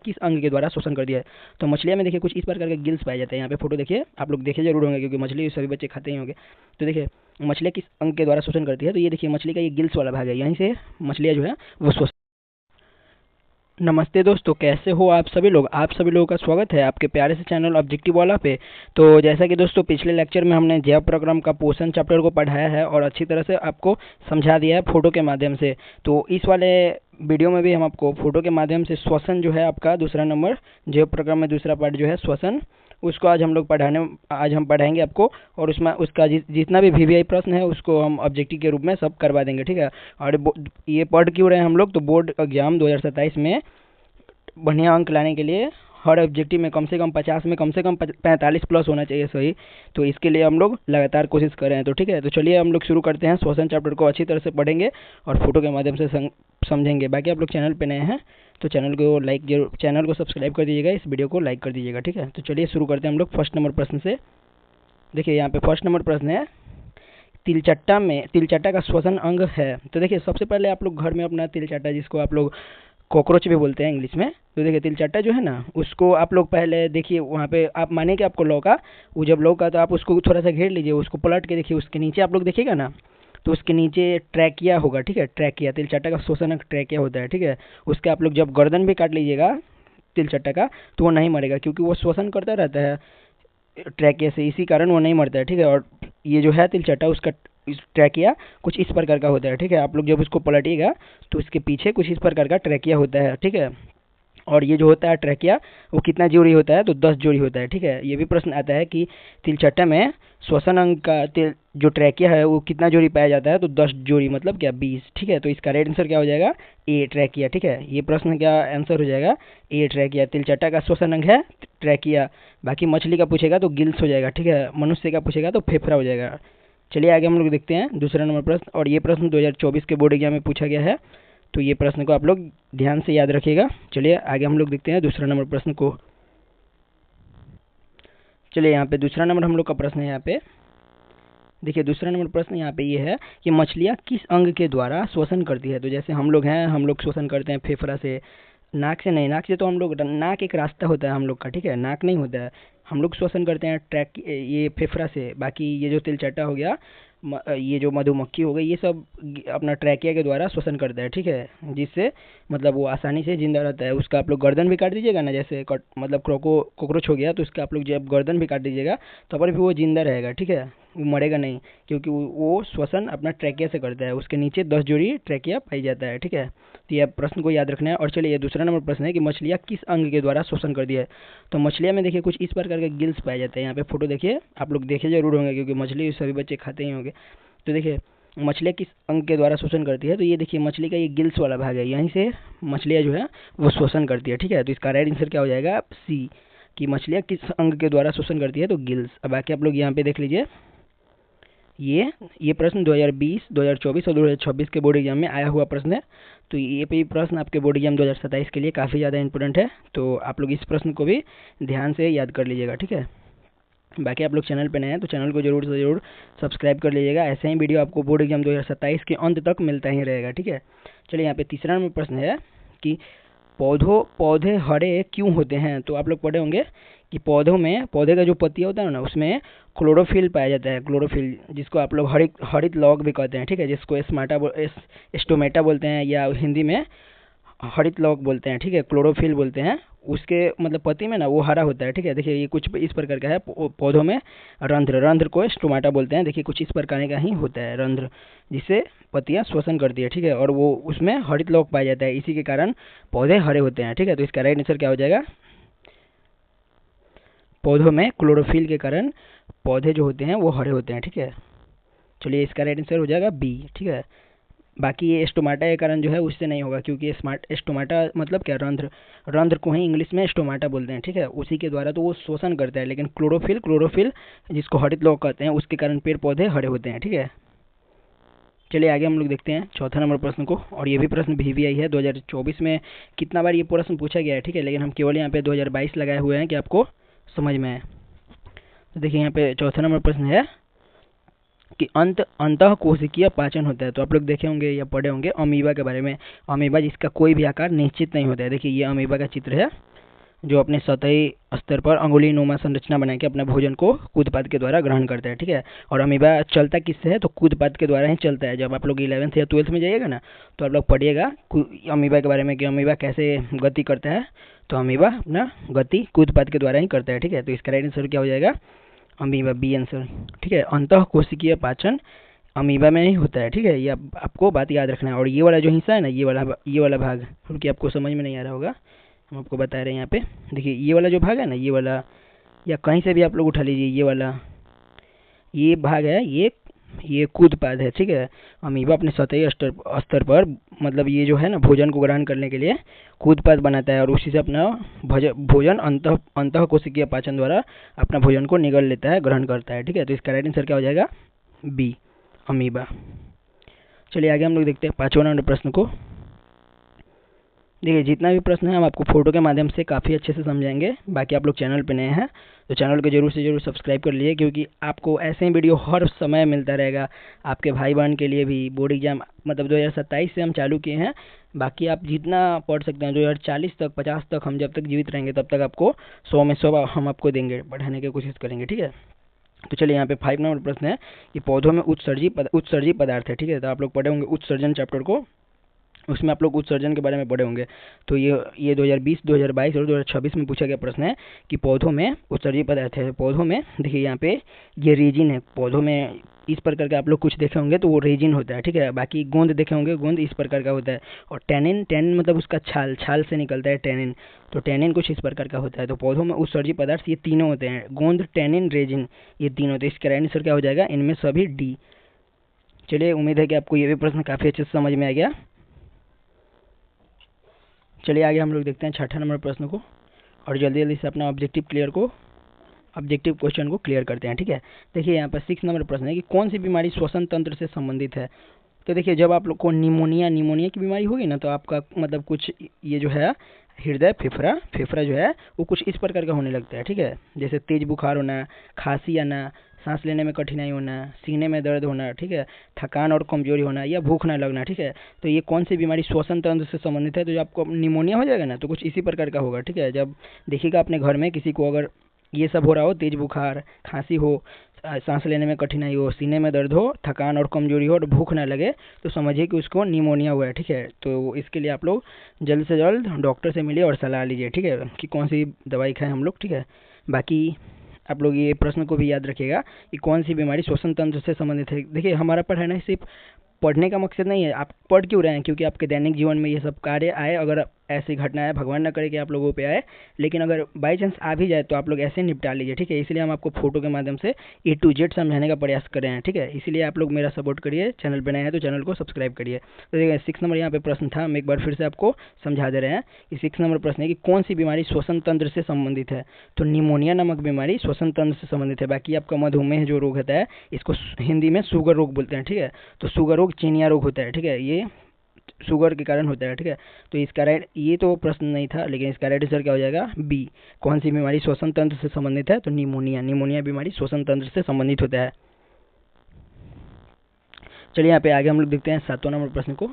किस अंग के द्वारा शोषण कर दिया है। तो मछलियाँ में देखिए कुछ इस प्रकार के गिल्स पाए जाते हैं। यहाँ पे फोटो देखिए, आप लोग देखे जरूर होंगे क्योंकि मछली सभी बच्चे खाते ही होंगे। तो देखिए मछलियाँ किस अंग के द्वारा शोषण करती है, तो ये देखिए मछली का ये गिल्स वाला भाग है, यहीं से मछलियाँ जो है वो शोषण। नमस्ते दोस्तों, कैसे हो आप सभी लोग। आप सभी लोगों का स्वागत है आपके प्यारे से चैनल ऑब्जेक्टिव वाला पे। तो जैसा कि दोस्तों पिछले लेक्चर में हमने जैव प्रक्रम का पोषण चैप्टर को पढ़ाया है और अच्छी तरह से आपको समझा दिया है फोटो के माध्यम से। तो इस वाले वीडियो में भी हम आपको फोटो के माध्यम से श्वसन जो है आपका दूसरा नंबर जैव प्रक्रम में दूसरा पार्ट जो है श्वसन, उसको आज हम पढ़ाएंगे आपको। और उसमें उसका जितना भी वीवीआई प्रश्न है उसको हम ऑब्जेक्टिव के रूप में सब करवा देंगे, ठीक है। और ये पढ़ क्यों रहे हैं हम लोग, तो बोर्ड एग्जाम 2027 में बढ़िया अंक लाने के लिए हर ऑब्जेक्टिव में कम से कम 50 में कम से कम 45 प्लस होना चाहिए सही। तो इसके लिए हम लोग लगातार कोशिश कर रहे हैं। तो ठीक है, तो चलिए हम लोग शुरू करते हैं। श्वसन चैप्टर को अच्छी तरह से पढ़ेंगे और फोटो के माध्यम से समझेंगे। बाकी आप लोग चैनल पे नए हैं तो चैनल को सब्सक्राइब कर दीजिएगा, इस वीडियो को लाइक कर दीजिएगा, ठीक है। तो चलिए शुरू करते हैं हम लोग फर्स्ट नंबर प्रश्न से। देखिए यहाँ पे फर्स्ट नंबर प्रश्न है, तिलचट्टा का श्वसन अंग है। तो देखिए सबसे पहले आप लोग घर में अपना तिलचट्टा, जिसको आप लोग कॉकरोच भी बोलते हैं इंग्लिश में, तो देखिए तिलचट्टा जो है ना उसको आप लोग पहले देखिए वहाँ पे आप माने कि आपको लौका, वो जब लौका तो आप उसको थोड़ा सा घेर लीजिए, उसको पलट के देखिए उसके नीचे आप लोग देखिएगा ना तो उसके नीचे ट्रैकिया होगा, ठीक है। ट्रैकिया तिलचट्टा का श्वसन अंग ट्रैकिया होता है, ठीक है। उसके आप लोग जब गर्दन भी काट लीजिएगा तिलचट्टा का तो वो नहीं मरेगा क्योंकि वो श्वसन करता रहता है ट्रैकिया से, इसी कारण वो नहीं मरता है, ठीक है। और ये जो है तिलचट्टा उसका ट्रैकिया कुछ इस प्रकार का होता है, ठीक है। आप लोग जब उसको पलटिएगा तो उसके पीछे कुछ इस प्रकार का ट्रैकिया होता है, ठीक है। और ये जो होता है ट्रैकिया वो कितना जोड़ी होता है, तो 10 जोड़ी होता है, ठीक है। ये भी प्रश्न आता है कि तिलचट्टा में श्वसन अंग का जो ट्रैकिया है वो कितना जोड़ी पाया जाता है, तो 10 जोड़ी मतलब क्या 20, ठीक है। तो इसका राइट आंसर क्या हो जाएगा, ए ट्रैकिया, ठीक है। ये प्रश्न क्या आंसर हो जाएगा, ए ट्रैकिया। तिलचट्टा का श्वसन अंग है ट्रैकिया। बाकी मछली का पूछेगा तो गिल्स हो जाएगा, ठीक है। मनुष्य का पूछेगा तो फेफड़ा हो जाएगा। चलिए आगे हम लोग देखते हैं दूसरा नंबर प्रश्न, और ये प्रश्न 2024 के बोर्ड एग्जाम में पूछा गया है, तो ये प्रश्न को आप लोग ध्यान से याद रखिएगा। चलिए आगे हम लोग देखते हैं दूसरा नंबर प्रश्न को। चलिए यहाँ पे दूसरा नंबर हम लोग का प्रश्न है, यहाँ पे देखिए दूसरा नंबर प्रश्न यहाँ पे ये है कि मछलियाँ किस अंग के द्वारा श्वसन करती है। तो जैसे हम लोग हैं, हम लोग श्वसन करते हैं फेफड़ा से, नाक से नहीं। नाक से तो हम लोग, नाक एक रास्ता होता है हम लोग का, ठीक है, नाक नहीं होता है। हम लोग श्वसन करते हैं ये फेफड़ा से। बाकी ये जो तिलचट्टा हो गया, ये जो मधुमक्खी हो गई, ये सब अपना ट्रैकिया के द्वारा श्वसन करता है, ठीक है। जिससे मतलब वो आसानी से जिंदा रहता है। उसका आप लोग गर्दन भी काट दीजिएगा ना, जैसे मतलब कॉकरोच हो गया तो उसका आप लोग जब गर्दन भी काट दीजिएगा तो पर भी वो जिंदा रहेगा, ठीक है, वो मरेगा नहीं क्योंकि वो श्वसन अपना ट्रैकिया से करता है। उसके नीचे 10 जोड़ी ट्रैकिया पाई जाता है, ठीक है। तो यह प्रश्न को याद रखना है। और चलिए दूसरा नंबर प्रश्न है कि मछलियाँ किस अंग के द्वारा शोषण कर दिया है। तो मछलियाँ में देखिए कुछ इस प्रकार के गिल्स पाए जाते हैं। यहाँ पे फोटो देखिए, आप लोग देखे जरूर होंगे क्योंकि मछली सभी बच्चे खाते ही होंगे। तो देखिए मछलियाँ किस अंग के द्वारा शोषण करती है, तो ये देखिए मछली का ये गिल्स वाला भाग है, यहीं से मछलियाँ जो है वो शोषण करती है, ठीक है। तो इसका राइट आंसर क्या हो जाएगा, सी, कि मछलियाँ किस अंग के द्वारा शोषण करती है, तो गिल्स। अब बाकी आप लोग यहाँ पे देख लीजिए, ये प्रश्न 2020, 2024 और 2026 के बोर्ड एग्जाम में आया हुआ प्रश्न है। तो ये भी प्रश्न आपके बोर्ड एग्जाम 2027 के लिए काफ़ी ज़्यादा इंपॉर्टेंट है। तो आप लोग इस प्रश्न को भी ध्यान से याद कर लीजिएगा, ठीक है। बाकी आप लोग चैनल पर नए हैं तो चैनल को जरूर से जरूर सब्सक्राइब कर लीजिएगा। ऐसे ही वीडियो आपको बोर्ड एग्जाम 2027 के अंत तक मिलता ही रहेगा, ठीक है। चलिए यहाँ पे तीसरा नंबर प्रश्न है कि पौधे हरे क्यों होते हैं। तो आप लोग पढ़े होंगे कि पौधे का जो पत्तियाँ होता है ना उसमें क्लोरोफिल पाया जाता है, क्लोरोफिल, जिसको आप लोग हरित लौक भी कहते हैं, ठीक है, जिसको स्टोमेटा बोलते हैं या हिंदी में हरित लौक बोलते हैं, ठीक है, क्लोरोफिल बोलते हैं। उसके मतलब पत्ती में ना वो हरा होता है, ठीक है। देखिए ये कुछ इस प्रकार का है, पौधों में रंध्र को स्टोमाटा बोलते हैं। देखिए कुछ इस प्रकार का ही होता है रंध्र, जिससे पत्तियां श्वसन करती है, ठीक है। और वो उसमें हरित लौक पाया जाता है, इसी के कारण पौधे हरे होते हैं, ठीक है। तो इसका राइट आंसर क्या हो जाएगा, पौधों में क्लोरोफिल के कारण पौधे जो होते हैं वो हरे होते हैं, ठीक है। चलिए इसका राइट आंसर हो जाएगा बी, ठीक है। बाकी ये स्टोमाटा के कारण जो है उससे नहीं होगा क्योंकि ये स्टोमाटा मतलब क्या, रंध्र को ही इंग्लिश में स्टोमाटा बोलते हैं, ठीक है। उसी के द्वारा तो वो शोषण करता है। लेकिन क्लोरोफिल जिसको हरित लौक कहते हैं, उसके कारण पेड़ पौधे हरे होते हैं, ठीक है। चलिए आगे हम लोग देखते हैं चौथा नंबर प्रश्न को। और ये भी प्रश्न वीवीआई है 2024 में, कितना बार ये प्रश्न पूछा गया है, ठीक है। लेकिन हम केवल यहाँ पे 2022 लगाए हुए हैं कि आपको समझ में आए। तो देखिए यहाँ पे चौथा नंबर प्रश्न है कि अंतः कोशिकीय पाचन होता है। तो आप लोग देखे होंगे या पढ़े होंगे अमीबा के बारे में। अमीबा जिसका कोई भी आकार निश्चित नहीं होता है। देखिए ये अमीबा का चित्र है जो अपने सतही स्तर पर अंगुली नुमा संरचना बना के अपने भोजन को कूदपाद के द्वारा ग्रहण करता है। ठीक है, और अमीबा चलता किससे है? तो कूदपाद के द्वारा ही चलता है। जब आप लोग 11th या 12th में जाइएगा ना तो आप लोग पढ़िएगा अमीबा के बारे में कि अमीबा कैसे गति करता है। तो अमीबा अपना गति कूदपाद के द्वारा ही करता है। ठीक है, तो इसका राइट आंसर क्या हो जाएगा? Amoeba, B answer. ठीक है, अंतः कोशिकीय पाचन अमीबा में ही होता है। ठीक है, ये आपको बात याद रखना है। और ये वाला जो हिस्सा है ना, ये वाला भाग, क्योंकि आपको समझ में नहीं आ रहा होगा, हम आपको बता रहे हैं यहाँ पे। देखिए ये वाला जो भाग है ना, ये वाला, या कहीं से भी आप लोग उठा लीजिए, ये वाला, ये भाग है, ये कूदपाद है। ठीक है, अमीबा अपने सतही स्तर पर, मतलब ये जो है ना भोजन को ग्रहण करने के लिए कूदपाद बनाता है और उसी से अपना भोजन अंतः कोशिकीय पाचन द्वारा अपना भोजन को निगल लेता है, ग्रहण करता है। ठीक है, तो इसका राइट आंसर क्या हो जाएगा? B, amoeba. चलिए आगे हम लोग देखते हैं 5वां नंबर प्रश्न को। देखिए जितना भी प्रश्न है हम आपको फोटो के माध्यम से काफ़ी अच्छे से समझाएंगे। बाकी आप लोग चैनल पे नए हैं तो चैनल को जरूर से जरूर सब्सक्राइब कर लीजिए, क्योंकि आपको ऐसे ही वीडियो हर समय मिलता रहेगा। आपके भाई बहन के लिए भी बोर्ड एग्जाम मतलब 2027 से हम चालू किए हैं। बाकी आप जितना पढ़ सकते हैं 2040 तक, 50 तक, हम जब तक जीवित रहेंगे तब तक आपको 100 में 100 हम आपको देंगे, पढ़ाने की कोशिश करेंगे। ठीक है, तो चलिए यहाँ पे 5 नंबर प्रश्न है कि पौधों में उत्सर्जी पदार्थ है। ठीक है, तो आप लोग पढ़े होंगे उत्सर्जन चैप्टर को, उसमें आप लोग उत्सर्जन के बारे में पढ़े होंगे। तो ये 2020, 2022 और 2026 में पूछा गया प्रश्न है कि पौधों में उत्सर्जी पदार्थ है। पौधों में देखिए यहाँ पे ये रेजिन है। पौधों में इस प्रकार के आप लोग कुछ देखे होंगे तो वो रेजिन होता है। ठीक है, बाकी गोंद देखे होंगे, गोंद इस प्रकार का होता है। और टैनिन मतलब उसका छाल से निकलता है टैनिन। तो टैनिन कुछ इस प्रकार का होता है। तो पौधों में उत्सर्जी पदार्थ ये तीनों होते हैं, गोंद, टैनिन, रेजिन, ये तीनों। तो इसका राइट आंसर क्या हो जाएगा? इनमें सभी डी। चलिए उम्मीद है कि आपको ये भी प्रश्न काफ़ी अच्छे से समझ में आ गया। चलिए आगे हम लोग देखते हैं 6ठा नंबर प्रश्न को और जल्दी जल्दी से अपना ऑब्जेक्टिव क्वेश्चन को क्लियर करते हैं। ठीक है, देखिए यहाँ पर 6 नंबर प्रश्न है कि कौन सी बीमारी श्वसन तंत्र से संबंधित है। तो देखिए जब आप लोग को निमोनिया की बीमारी होगी ना तो आपका मतलब कुछ ये जो है हृदय फेफड़ा जो है वो कुछ इस प्रकार का होने लगता है। ठीक है, जैसे तेज बुखार होना, खांसी आना, सांस लेने में कठिनाई होना, सीने में दर्द होना, ठीक है, थकान और कमजोरी होना या भूख ना लगना। ठीक है, तो ये कौन सी बीमारी श्वसन तंत्र से संबंधित है। तो जब आपको निमोनिया हो जाएगा ना तो कुछ इसी प्रकार का होगा। ठीक है, जब देखिएगा अपने घर में किसी को अगर ये सब हो रहा हो, तेज बुखार, खांसी हो, सांस लेने में कठिनाई हो, सीने में दर्द हो, थकान और कमजोरी हो और भूख ना लगे, तो समझिए कि उसको निमोनिया हुआ है। ठीक है, तो इसके लिए आप लोग जल्द से जल्द डॉक्टर से मिलिए और सलाह लीजिए। ठीक है, कि कौन सी दवाई खाएं हम लोग। ठीक है, बाकी आप लोग ये प्रश्न को भी याद रखिएगा कि कौन सी बीमारी श्वसन तंत्र से संबंधित है। देखिए हमारा पढ़ना सिर्फ पढ़ने का मकसद नहीं है। आप पढ़ क्यों रहे हैं? क्योंकि आपके दैनिक जीवन में ये सब कार्य आए। अगर ऐसी घटना है, भगवान न करे कि आप लोगों पे आए, लेकिन अगर बाई चांस आ भी जाए तो आप लोग ऐसे निपटा लीजिए। ठीक है, इसलिए हम आपको फोटो के माध्यम से A to Z समझाने का प्रयास कर रहे हैं। ठीक है, इसलिए आप लोग मेरा सपोर्ट करिए। चैनल पर नए हैं तो चैनल को सब्सक्राइब करिए। तो देखिए 6 नंबर यहाँ पे प्रश्न था, हम एक बार फिर से आपको समझा दे रहे हैं कि 6 नंबर प्रश्न है कि कौन सी बीमारी श्वसन तंत्र से संबंधित है। तो निमोनिया नामक बीमारी श्वसन तंत्र से संबंधित है। बाकी आपका मधुमेह जो रोग होता है इसको हिंदी में शुगर रोग बोलते हैं। ठीक है, तो शुगर रोग चीनिया रोग होता है। ठीक है, ये शुगर के कारण होता है। ठीक है, तो इसका राइट, ये तो प्रश्न नहीं था लेकिन इसका राइट आंसर क्या हो जाएगा? बी। कौन सी बीमारी श्वसन तंत्र से संबंधित है? तो निमोनिया बीमारी श्वसन तंत्र से संबंधित होता है। चलिए यहाँ पे आगे हम लोग देखते हैं 7वां नंबर प्रश्न को।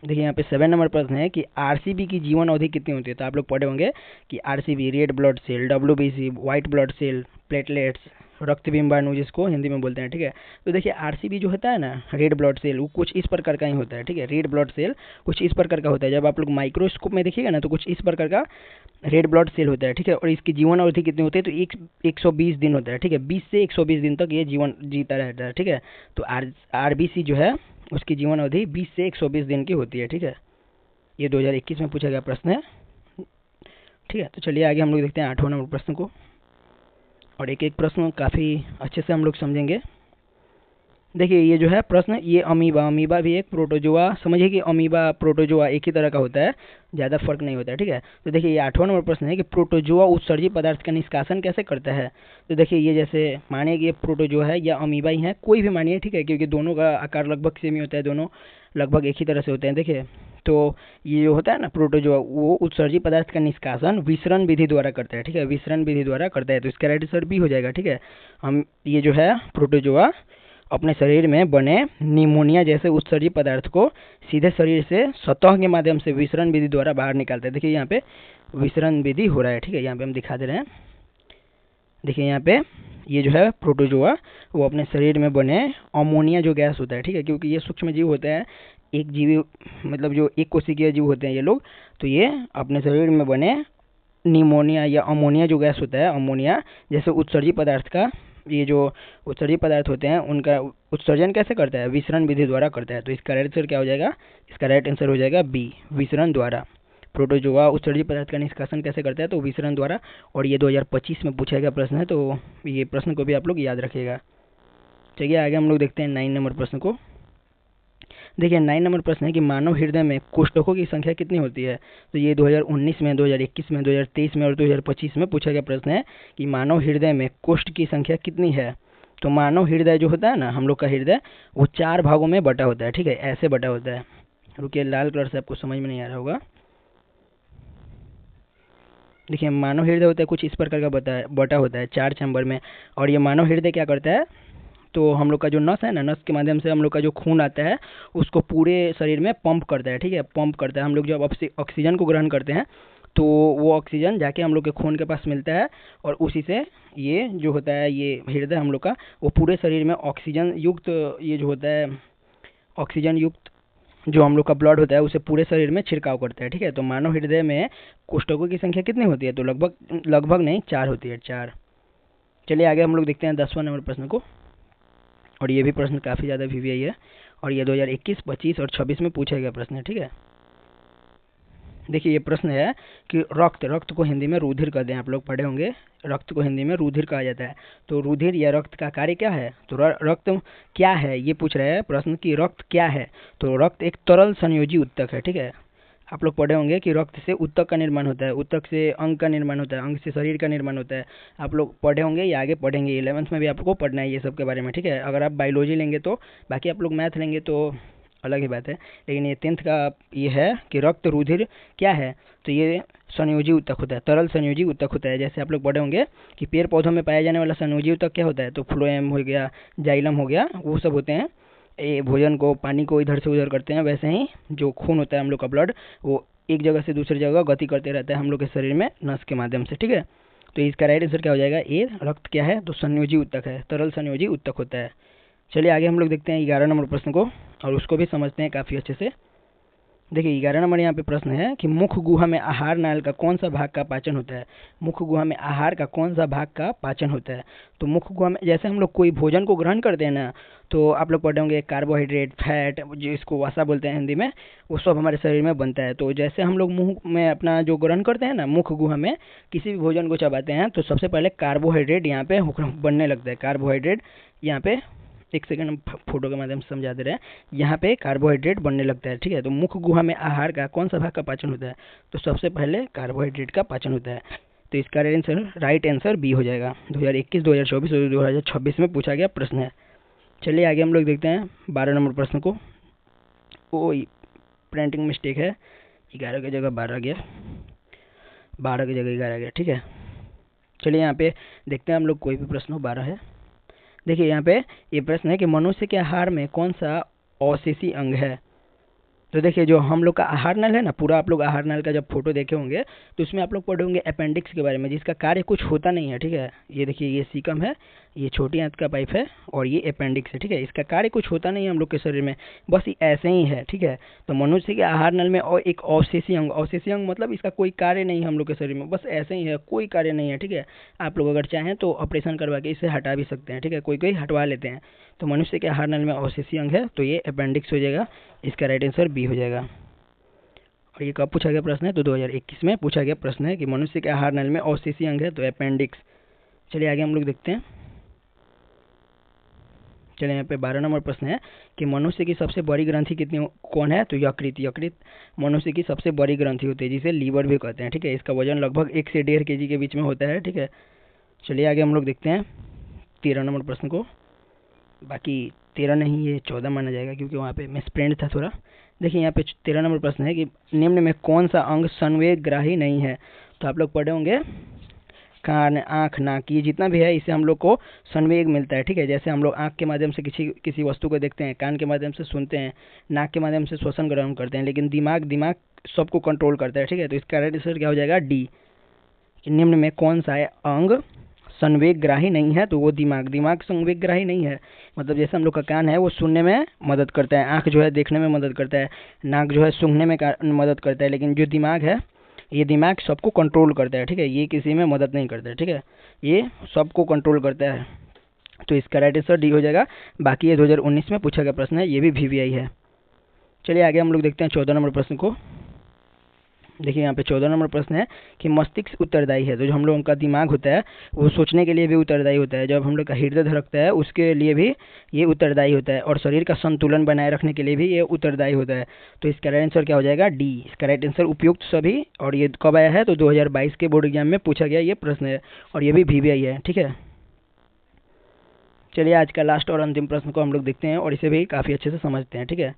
देखिए यहाँ पे 7 नंबर प्रश्न है कि आरसीबी की जीवन अवधि कितनी होती है। तो आप लोग पढ़े होंगे कि आरसीबी red blood cell, WBC white blood cell, platelets, रक्त बिंबाणु जिसको हिंदी में बोलते हैं। ठीक है, तो देखिए आरसीबी जो होता है ना, रेड ब्लड सेल, वो कुछ इस प्रकार का ही होता है। ठीक है, रेड ब्लड सेल कुछ इस प्रकार का होता है। जब आप लोग माइक्रोस्कोप में देखिएगा ना तो कुछ इस प्रकार का रेड ब्लड सेल होता है। ठीक है, और इसकी जीवन अवधि कितनी होती है? तो 120 दिन होता है। ठीक है, 20 से 120 दिन तक ये जीवन जीता रहता है। ठीक है, तो आरबीसी जो है उसकी जीवन अवधि 20 से 120 दिन की होती है। ठीक है, ये 2021 में पूछा गया प्रश्न है। ठीक है, तो चलिए आगे हम लोग देखते हैं 8वां नंबर प्रश्न को और एक एक प्रश्न काफ़ी अच्छे से हम लोग समझेंगे। देखिए ये जो है प्रश्न, ये अमीबा भी एक प्रोटोजोआ, समझिए कि अमीबा प्रोटोजोआ एक ही तरह का होता है, ज़्यादा फर्क नहीं होता है। ठीक है, तो देखिए ये 8वां नंबर प्रश्न है कि प्रोटोजोआ उत्सर्जी पदार्थ का निष्कासन कैसे करता है। तो देखिए ये जैसे मानिए कि ये प्रोटोजोआ है या अमीबा ही है, कोई भी मानिए। ठीक है, क्योंकि दोनों का आकार लगभग सेम ही होता है, दोनों लगभग एक ही तरह से होते हैं। देखिए तो ये जो होता है ना प्रोटोजोआ, वो उत्सर्जी पदार्थ का निष्कासन विसरण विधि द्वारा करता है, ठीक है, विसरण विधि द्वारा करता है। तो इसका राइट आंसर बी हो जाएगा, ठीक है। हम ये जो है प्रोटोजोआ अपने शरीर में बने निमोनिया जैसे उत्सर्जी पदार्थ को सीधे शरीर से सतह के माध्यम से विसरण विधि द्वारा बाहर निकालते हैं। देखिए यहाँ पे विसरण विधि हो रहा है, ठीक है, यहाँ पे हम दिखा दे रहे हैं। देखिए यहाँ पे ये जो है प्रोटोजोआ वो अपने शरीर में बने अमोनिया जो गैस होता है, ठीक है, क्योंकि ये सूक्ष्म जीव होते हैं, एक जीवी मतलब जो एक कोशिकीय जीव होते हैं ये लोग, तो ये अपने शरीर में बने निमोनिया या अमोनिया जो गैस होता है, अमोनिया जैसे उत्सर्जी पदार्थ का, ये जो उत्सर्जी पदार्थ होते हैं उनका उत्सर्जन कैसे करता है, विसरण विधि द्वारा करता है। तो इसका राइट आंसर क्या हो जाएगा, इसका राइट आंसर हो जाएगा बी, विसरण द्वारा। प्रोटोजोआ उत्सर्जी पदार्थ का निष्कासन कैसे करता है, तो विसरण द्वारा। और ये 2025 में पूछा गया प्रश्न है, तो ये प्रश्न को भी आप लोग याद रखिएगा। चलिए आगे हम लोग देखते हैं 9 नंबर प्रश्न को। देखिए 9 नंबर प्रश्न है कि मानव हृदय में कोष्ठकों की संख्या कितनी होती है। तो ये 2019 में, 2021 में, 2023 में और 2025 में पूछा गया प्रश्न है कि मानव हृदय में कोष्ठ की संख्या कितनी है। तो मानव हृदय जो होता है ना, हम लोग का हृदय, वो 4 भागों में बटा होता है, ठीक है, ऐसे बटा होता है। रुकिए, लाल कलर से आपको समझ में नहीं आ रहा होगा। देखिए मानव हृदय होता है कुछ इस प्रकार का बटा होता है 4 चैम्बर में। और ये मानव हृदय क्या करता है, तो हम लोग का जो नस है ना, नस के माध्यम से हम लोग का जो खून आता है उसको पूरे शरीर में पंप करता है, ठीक है, पंप करता है। हम लोग जब ऑक्सीजन को ग्रहण करते हैं तो वो ऑक्सीजन जाके हम लोग के खून के पास मिलता है, और उसी से ये जो होता है, ये हृदय हम लोग का, वो पूरे शरीर में ऑक्सीजन युक्त, ये जो होता है ऑक्सीजन युक्त जो हम लोग का ब्लड होता है उसे पूरे शरीर में छिड़काव करता है, ठीक है। तो मानव हृदय में कोष्ठकों की संख्या कितनी होती है, तो लगभग नहीं 4 होती है, 4। चलिए आगे हम लोग देखते हैं 10वां नंबर प्रश्न को। और ये भी प्रश्न काफ़ी ज़्यादा वीवीआई है, और ये 2021, 25 और 26 में पूछा गया प्रश्न है, ठीक है। देखिए ये प्रश्न है कि रक्त को हिंदी में रुधिर कहते हैं, आप लोग पढ़े होंगे, रक्त को हिंदी में रुधिर कहा जाता है। तो रुधिर या रक्त का कार्य क्या है, तो रक्त क्या है, ये पूछ रहे हैं प्रश्न की रक्त क्या है। तो रक्त एक तरल संयोजी उत्तक है, ठीक है। आप लोग पढ़े होंगे कि रक्त से उत्तक का निर्माण होता है, उत्तक से अंग का निर्माण होता है, अंग से शरीर का निर्माण होता है। आप लोग पढ़े होंगे या आगे पढ़ेंगे, 11th में भी आपको पढ़ना है ये सब के बारे में, ठीक है। अगर आप बायोलॉजी लेंगे तो, बाकी आप लोग मैथ लेंगे तो अलग ही बात है, लेकिन ये 10th का ये है कि रक्त रुधिर क्या है, तो ये संयोजी उत्तक होता है, तरल संयोजी उत्तक होता है। जैसे आप लोग पढ़े होंगे कि पेड़ पौधों में पाया जाने वाला संयोजी उत्तक क्या होता है, तो फ्लोएम हो गया, जाइलम हो गया, वो सब होते हैं, ये भोजन को, पानी को इधर से उधर करते हैं। वैसे ही जो खून होता है हम लोग का ब्लड, वो एक जगह से दूसरी जगह गति करते रहता है हम लोग के शरीर में नस के माध्यम से, ठीक है। तो इसका राइट आंसर क्या हो जाएगा, ए, रक्त क्या है, तो संयोजी उत्तक है, तरल संयोजी उत्तक होता है। चलिए आगे हम लोग देखते हैं 11 नंबर प्रश्न को, और उसको भी समझते हैं काफ़ी अच्छे से। देखिए 11 नंबर यहाँ पे प्रश्न है कि मुख गुहा में आहार नाल का कौन सा भाग का पाचन होता है। मुख गुहा में आहार का कौन सा भाग का पाचन होता है। तो मुख गुहा में जैसे हम लोग कोई भोजन को ग्रहण करते हैं ना, तो आप लोग पढ़े होंगे कार्बोहाइड्रेट, फैट, जिसको वसा बोलते हैं हिंदी में, वो सब हमारे शरीर में बनता है। तो जैसे हम लोग मुंह में अपना जो ग्रहण करते हैं ना, मुख गुहा में किसी भी भोजन को चबाते हैं, तो सबसे पहले कार्बोहाइड्रेट यहाँ पे बनने लगता है। कार्बोहाइड्रेट यहाँ पे, एक सेकंड हम फोटो के माध्यम से समझा दे रहे हैं, यहाँ पे कार्बोहाइड्रेट बनने लगता है, ठीक है। तो मुख गुहा में आहार का कौन सा भाग का पाचन होता है, तो सबसे पहले कार्बोहाइड्रेट का पाचन होता है। तो इसका राइट आंसर बी हो जाएगा। 2021, 2024 और 2026 में पूछा गया प्रश्न है। चलिए आगे हम लोग देखते हैं 12 नंबर प्रश्न को। ओ प्रिंटिंग मिस्टेक है, 11 की जगह 12 गया, 12 की जगह 11 गया, ठीक है। चलिए यहाँ पे देखते हैं हम लोग, कोई भी प्रश्न हो, 12 है। देखिए यहाँ पे ये प्रश्न है कि मनुष्य के आहार में कौन सा अवशेषी अंग है। तो देखिए जो हम लोग का आहार नल है ना, पूरा आप लोग आहार नल का जब फोटो देखे होंगे तो उसमें आप लोग पढ़े होंगे अपेंडिक्स के बारे में, जिसका कार्य कुछ होता नहीं है, ठीक है। ये देखिए ये सीकम है, ये छोटी आंत का पाइप है, और ये अपेंडिक्स है, ठीक है। इसका कार्य कुछ होता नहीं है हम लोग के शरीर में, बस ये ऐसे ही है, ठीक है। तो मनुष्य के आहार नल में और एक अवशेषी अंग मतलब इसका कोई कार्य नहीं है हम लोग के शरीर में, बस ऐसे ही है, कोई कार्य नहीं है, ठीक है। आप लोग अगर चाहें तो ऑपरेशन करवा के इसे हटा भी सकते हैं, ठीक है, कोई हटवा लेते हैं। तो मनुष्य के आहार नल में अवशेषी अंग है, तो ये अपेंडिक्स हो जाएगा। इसका राइट आंसर बी हो जाएगा। और ये कब पूछा गया प्रश्न है, तो 2021 में पूछा गया प्रश्न है कि मनुष्य के आहार नल में अवशेषी अंग है, तो अपेंडिक्स। चलिए आगे हम लोग देखते हैं। चलिए यहाँ पे 12 नंबर प्रश्न है कि मनुष्य की सबसे बड़ी ग्रंथि कौन है, तो यकृत मनुष्य की सबसे बड़ी ग्रंथि होती है, जिसे लीवर भी कहते हैं, ठीक है। इसका वजन लगभग 1 से 1.5 kg के बीच में होता है, ठीक है। चलिए आगे हम लोग देखते हैं 13 नंबर प्रश्न को। बाकी 13 नहीं, ये 14 माना जाएगा, क्योंकि वहाँ पे मिसप्रिंट था थोड़ा। देखिए यहाँ पे 13 नंबर प्रश्न है कि निम्न में कौन सा अंग संवेगग्राही नहीं है। तो आप लोग पढ़े होंगे कान, आँख, नाक, ये जितना भी है इससे हम लोग को संवेग मिलता है। ठीक है, जैसे हम लोग आँख के माध्यम से किसी वस्तु को देखते हैं, कान के माध्यम से सुनते हैं, नाक के माध्यम से श्वसन ग्रहण करते हैं, लेकिन दिमाग सबको कंट्रोल करता है। ठीक है, तो इसका राइट आंसर क्या हो जाएगा डी, कि निम्न में कौन सा अंग संवेगग्राही नहीं है। तो वो दिमाग संवेगग्राही नहीं है। मतलब जैसे हम लोग का कान है वो सुनने में मदद करता है, आँख जो है देखने में मदद करता है, नाक जो है सूंघने में मदद करता है, लेकिन जो दिमाग है ये दिमाग सबको कंट्रोल करता है। ठीक है, ये किसी में मदद नहीं करता है। ठीक है, ये सबको कंट्रोल करता है। तो इसका राइट आंसर डी हो जाएगा। बाकी ये 2019 में पूछा गया प्रश्न है, ये भी VVI है। चलिए आगे हम लोग देखते हैं 14 नंबर प्रश्न को। देखिए यहाँ पे 14 नंबर प्रश्न है कि मस्तिष्क उत्तरदायी है। तो जो हम लोगों का दिमाग होता है वो सोचने के लिए भी उत्तरदायी होता है, जब हम लोग का हृदय धड़कता है उसके लिए भी ये उत्तरदायी होता है, और शरीर का संतुलन बनाए रखने के लिए भी ये उत्तरदायी होता है। तो इसका राइट आंसर क्या हो जाएगा डी। इसका राइट आंसर उपयुक्त सभी। और ये कब आया है तो 2022 के बोर्ड एग्जाम में पूछा गया ये प्रश्न है, और ये भी VVI है। ठीक है, चलिए आज का लास्ट और अंतिम प्रश्न को हम लोग देखते हैं और इसे भी काफ़ी अच्छे से समझते हैं। ठीक है,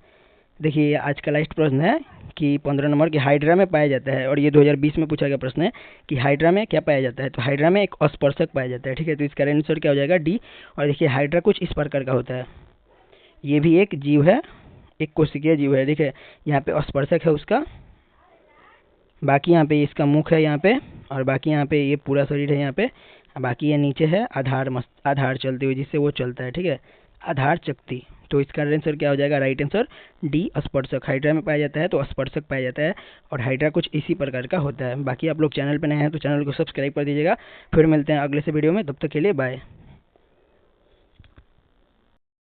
देखिए आज का लास्ट प्रश्न है कि 15 नंबर की हाइड्रा में पाया जाता है, और ये 2020 में पूछा गया प्रश्न है कि हाइड्रा में क्या पाया जाता है। तो हाइड्रा में एक अस्पर्शक पाया जाता है। ठीक है, तो इसका आंसर क्या हो जाएगा डी। और देखिए हाइड्रा कुछ इस प्रकार का होता है, ये भी एक जीव है, एक कोशिकीय जीव है। देखिए यहाँ पे अस्पर्शक है उसका, बाकी यहाँ पे इसका मुख है यहाँ पे, और बाकी यहाँ पे ये पूरा शरीर है यहाँ पे, बाकी ये नीचे है आधार चलते हुए जिससे वो चलता है। ठीक है, आधार चक्ति। तो इसका आंसर क्या हो जाएगा राइट आंसर डी, स्पर्शक। हाइड्रा में पाया जाता है तो स्पर्शक पाया जाता है, और हाइड्रा कुछ इसी प्रकार का होता है। बाकी आप लोग चैनल पर नए हैं तो चैनल को सब्सक्राइब कर दीजिएगा। फिर मिलते हैं अगले से वीडियो में, तब तक के लिए बाय।